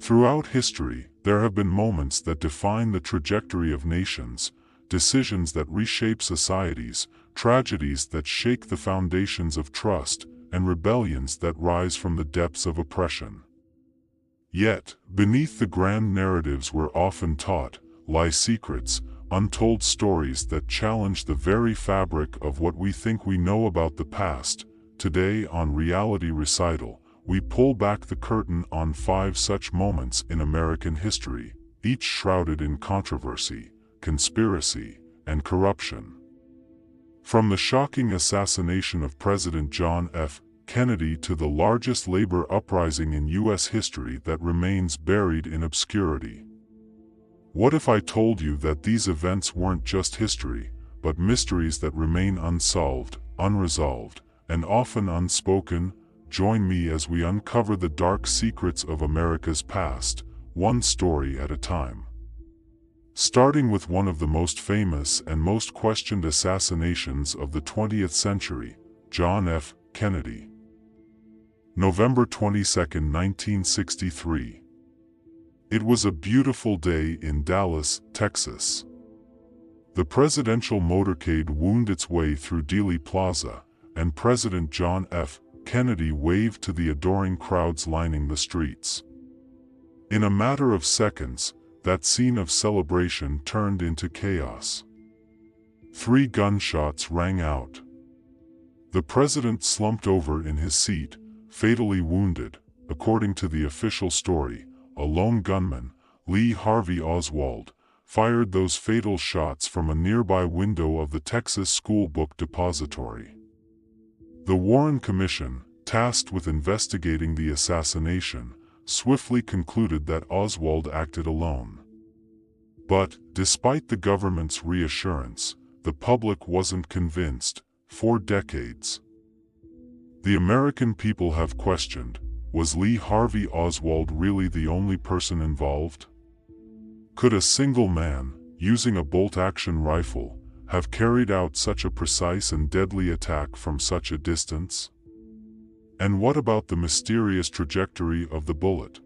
Throughout history, there have been moments that define the trajectory of nations, decisions that reshape societies, tragedies that shake the foundations of trust, and rebellions that rise from the depths of oppression. Yet, beneath the grand narratives we're often taught, lie secrets, untold stories that challenge the very fabric of what we think we know about the past. Today on Reality Recital, we pull back the curtain on 5 such moments in American history, each shrouded in controversy, conspiracy, and corruption. From the shocking assassination of President John F. Kennedy to the largest labor uprising in U.S. history that remains buried in obscurity. What if I told you that these events weren't just history, but mysteries that remain unsolved, unresolved, and often unspoken? Join me as we uncover the dark secrets of America's past, one story at a time. Starting with one of the most famous and most questioned assassinations of the 20th century, John F. Kennedy. November 22, 1963. It was a beautiful day in Dallas, Texas. The presidential motorcade wound its way through Dealey Plaza, and President John F. Kennedy waved to the adoring crowds lining the streets. In a matter of seconds, that scene of celebration turned into chaos. 3 gunshots rang out. The president slumped over in his seat, fatally wounded. According to the official story, a lone gunman, Lee Harvey Oswald, fired those fatal shots from a nearby window of the Texas School Book Depository. The Warren Commission, tasked with investigating the assassination, swiftly concluded that Oswald acted alone. But, despite the government's reassurance, the public wasn't convinced. For decades, the American people have questioned, was Lee Harvey Oswald really the only person involved? Could a single man, using a bolt-action rifle, have carried out such a precise and deadly attack from such a distance? And what about the mysterious trajectory of the bullet?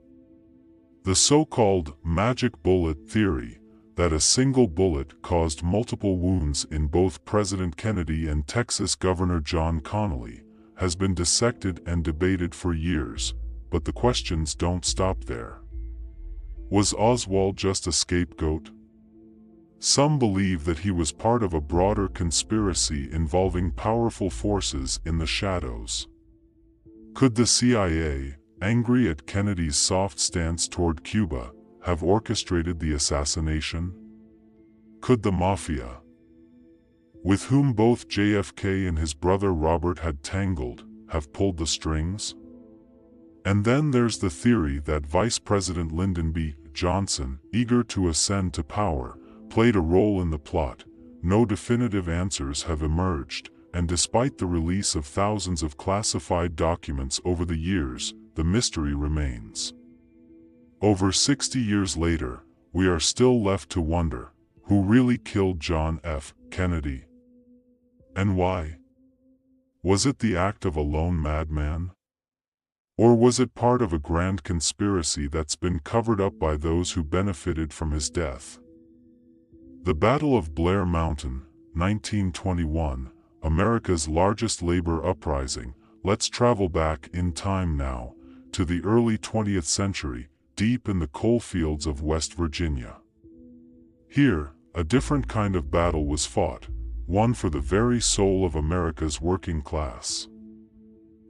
The so-called magic bullet theory, that a single bullet caused multiple wounds in both President Kennedy and Texas Governor John Connally, has been dissected and debated for years, but the questions don't stop there. Was Oswald just a scapegoat? Some believe that he was part of a broader conspiracy involving powerful forces in the shadows. Could the CIA, angry at Kennedy's soft stance toward Cuba, have orchestrated the assassination? Could the Mafia, with whom both JFK and his brother Robert had tangled, have pulled the strings? And then there's the theory that Vice President Lyndon B. Johnson, eager to ascend to power, played a role in the plot. No definitive answers have emerged, and despite the release of thousands of classified documents over the years, the mystery remains. Over 60 years later, we are still left to wonder, who really killed John F. Kennedy? And why? Was it the act of a lone madman? Or was it part of a grand conspiracy that's been covered up by those who benefited from his death? The Battle of Blair Mountain, 1921, America's largest labor uprising. Let's travel back in time now, to the early 20th century, deep in the coal fields of West Virginia. Here, a different kind of battle was fought, one for the very soul of America's working class.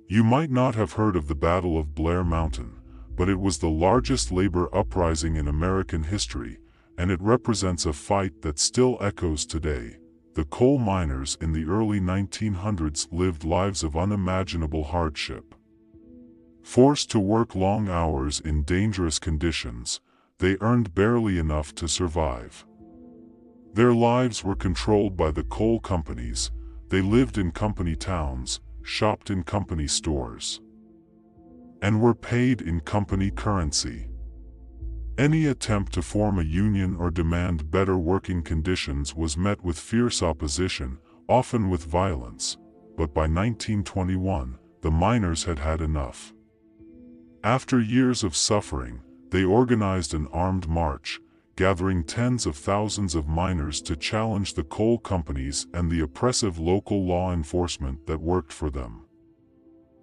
You might not have heard of the Battle of Blair Mountain, but it was the largest labor uprising in American history, and it represents a fight that still echoes today. The coal miners in the early 1900s lived lives of unimaginable hardship. Forced to work long hours in dangerous conditions, they earned barely enough to survive. Their lives were controlled by the coal companies. They lived in company towns, shopped in company stores, and were paid in company currency. Any attempt to form a union or demand better working conditions was met with fierce opposition, often with violence, but by 1921, the miners had had enough. After years of suffering, They organized an armed march, gathering tens of thousands of miners to challenge the coal companies and the oppressive local law enforcement that worked for them.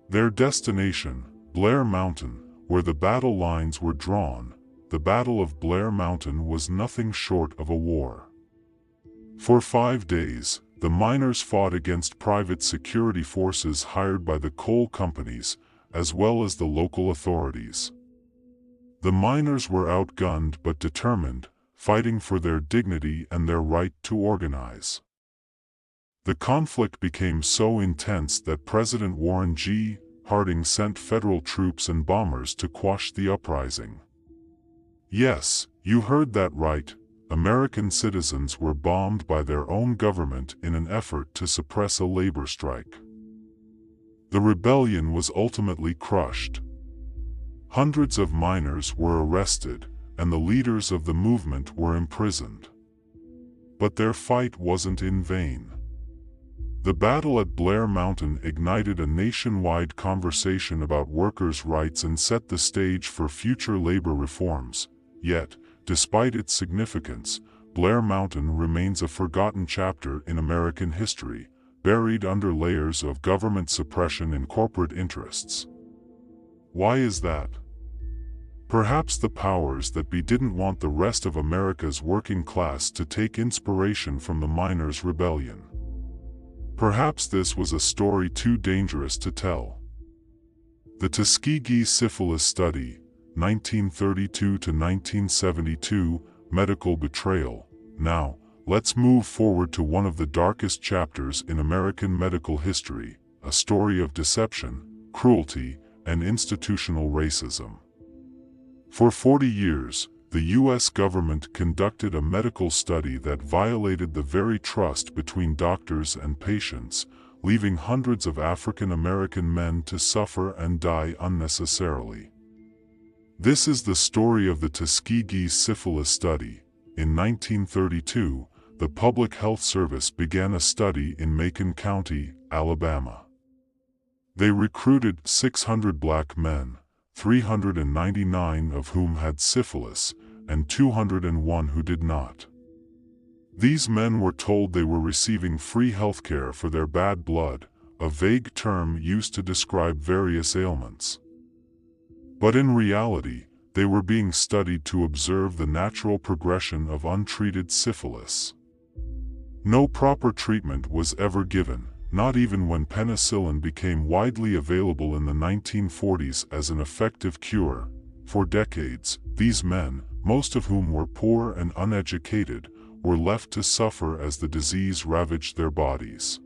Their destination, Blair Mountain, where the battle lines were drawn, the Battle of Blair Mountain was nothing short of a war. For 5 days, the miners fought against private security forces hired by the coal companies, as well as the local authorities. The miners were outgunned but determined, fighting for their dignity and their right to organize. The conflict became so intense that President Warren G. Harding sent federal troops and bombers to quash the uprising. Yes, you heard that right. American citizens were bombed by their own government in an effort to suppress a labor strike. The rebellion was ultimately crushed. Hundreds of miners were arrested, and the leaders of the movement were imprisoned. But their fight wasn't in vain. The battle at Blair Mountain ignited a nationwide conversation about workers' rights and set the stage for future labor reforms. Yet, despite its significance, Blair Mountain remains a forgotten chapter in American history, buried under layers of government suppression and corporate interests. Why is that? Perhaps the powers that be didn't want the rest of America's working class to take inspiration from the miners' rebellion. Perhaps this was a story too dangerous to tell. The Tuskegee Syphilis Study, 1932 to 1972, medical betrayal. Now, let's move forward to one of the darkest chapters in American medical history, a story of deception, cruelty, and institutional racism. For 40 years, the U.S. government conducted a medical study that violated the very trust between doctors and patients, leaving hundreds of African American men to suffer and die unnecessarily. This is the story of the Tuskegee Syphilis Study. In 1932, the Public Health Service began a study in Macon County, Alabama. They recruited 600 black men, 399 of whom had syphilis, and 201 who did not. These men were told they were receiving free healthcare for their bad blood, a vague term used to describe various ailments. But in reality, they were being studied to observe the natural progression of untreated syphilis. No proper treatment was ever given, not even when penicillin became widely available in the 1940s as an effective cure. For decades, these men, most of whom were poor and uneducated, were left to suffer as the disease ravaged their bodies.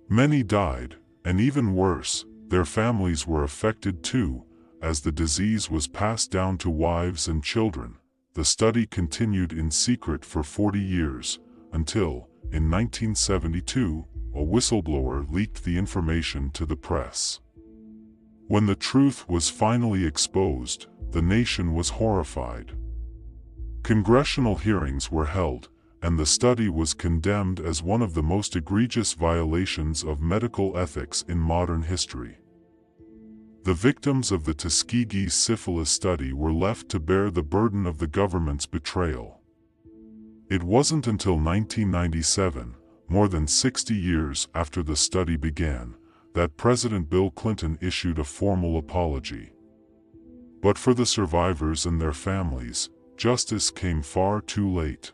Many died, and even worse, their families were affected too, as the disease was passed down to wives and children. The study continued in secret for 40 years, until, in 1972, a whistleblower leaked the information to the press. When the truth was finally exposed, the nation was horrified. Congressional hearings were held, and the study was condemned as one of the most egregious violations of medical ethics in modern history. The victims of the Tuskegee Syphilis Study were left to bear the burden of the government's betrayal. It wasn't until 1997, more than 60 years after the study began, that President Bill Clinton issued a formal apology. But for the survivors and their families, justice came far too late.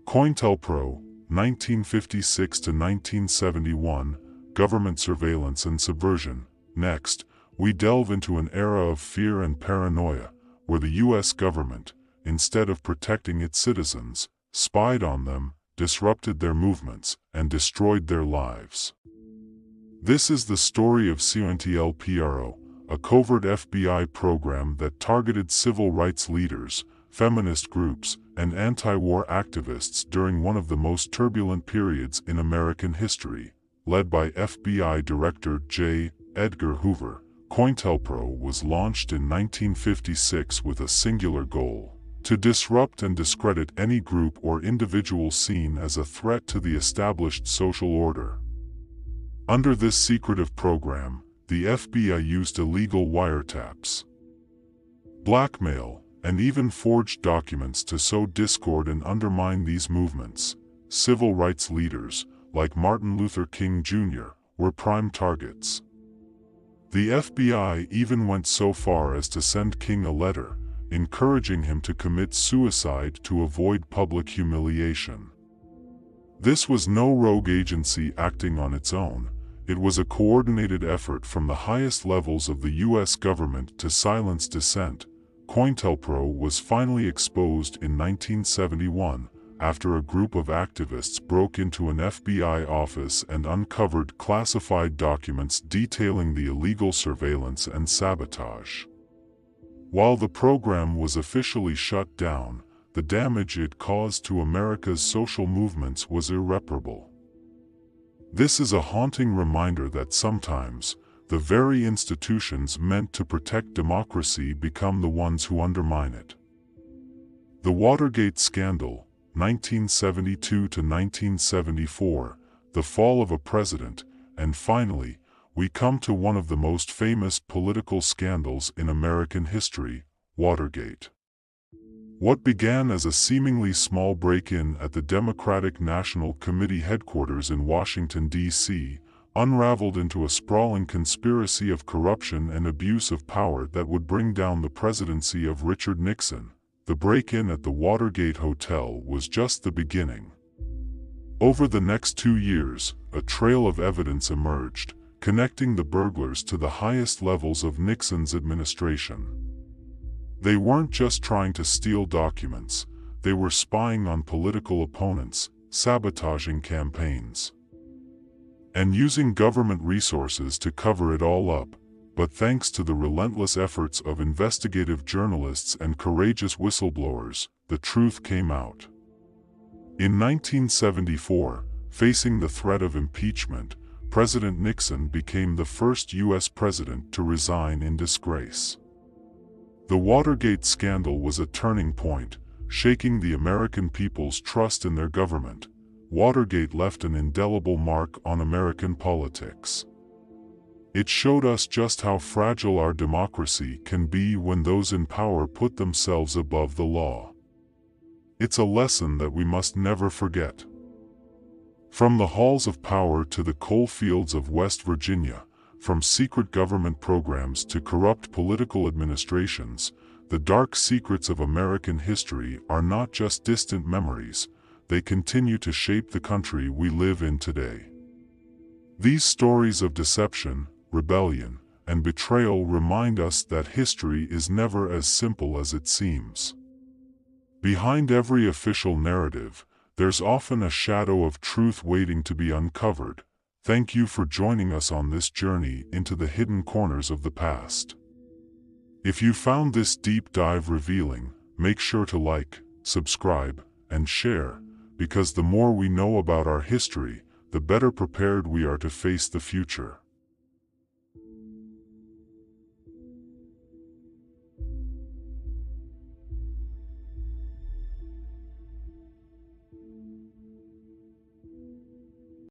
COINTELPRO, 1956 to 1971, Government Surveillance and Subversion. Next, we delve into an era of fear and paranoia, where the U.S. government, instead of protecting its citizens, spied on them, disrupted their movements, and destroyed their lives. This is the story of COINTELPRO, a covert FBI program that targeted civil rights leaders, feminist groups, and anti-war activists during one of the most turbulent periods in American history. Led by FBI Director J. Edgar Hoover, COINTELPRO was launched in 1956 with a singular goal: to disrupt and discredit any group or individual seen as a threat to the established social order. Under this secretive program, the FBI used illegal wiretaps. blackmail, and even forged documents to sow discord and undermine these movements. Civil rights leaders, like Martin Luther King Jr., were prime targets. The FBI even went so far as to send King a letter, encouraging him to commit suicide to avoid public humiliation. This was no rogue agency acting on its own. It was a coordinated effort from the highest levels of the U.S. government to silence dissent. COINTELPRO was finally exposed in 1971 after a group of activists broke into an FBI office and uncovered classified documents detailing the illegal surveillance and sabotage. While the program was officially shut down, the damage it caused to America's social movements was irreparable. This is a haunting reminder that sometimes, the very institutions meant to protect democracy become the ones who undermine it. The Watergate Scandal, 1972 to 1974, the fall of a president, and finally, we come to one of the most famous political scandals in American history, Watergate. What began as a seemingly small break-in at the Democratic National Committee headquarters in Washington, D.C., unraveled into a sprawling conspiracy of corruption and abuse of power that would bring down the presidency of Richard Nixon. The break-in at the Watergate Hotel was just the beginning. Over the next 2 years, a trail of evidence emerged, connecting the burglars to the highest levels of Nixon's administration. They weren't just trying to steal documents, they were spying on political opponents, sabotaging campaigns, and using government resources to cover it all up. But thanks to the relentless efforts of investigative journalists and courageous whistleblowers, the truth came out. In 1974, facing the threat of impeachment, President Nixon became the first U.S. president to resign in disgrace. The Watergate scandal was a turning point, shaking the American people's trust in their government. Watergate left an indelible mark on American politics. It showed us just how fragile our democracy can be when those in power put themselves above the law. It's a lesson that we must never forget. From the halls of power to the coal fields of West Virginia, from secret government programs to corrupt political administrations, the dark secrets of American history are not just distant memories, they continue to shape the country we live in today. These stories of deception, rebellion, and betrayal remind us that history is never as simple as it seems. Behind every official narrative, there's often a shadow of truth waiting to be uncovered. Thank you for joining us on this journey into the hidden corners of the past. If you found this deep dive revealing, make sure to like, subscribe, and share, because the more we know about our history, the better prepared we are to face the future.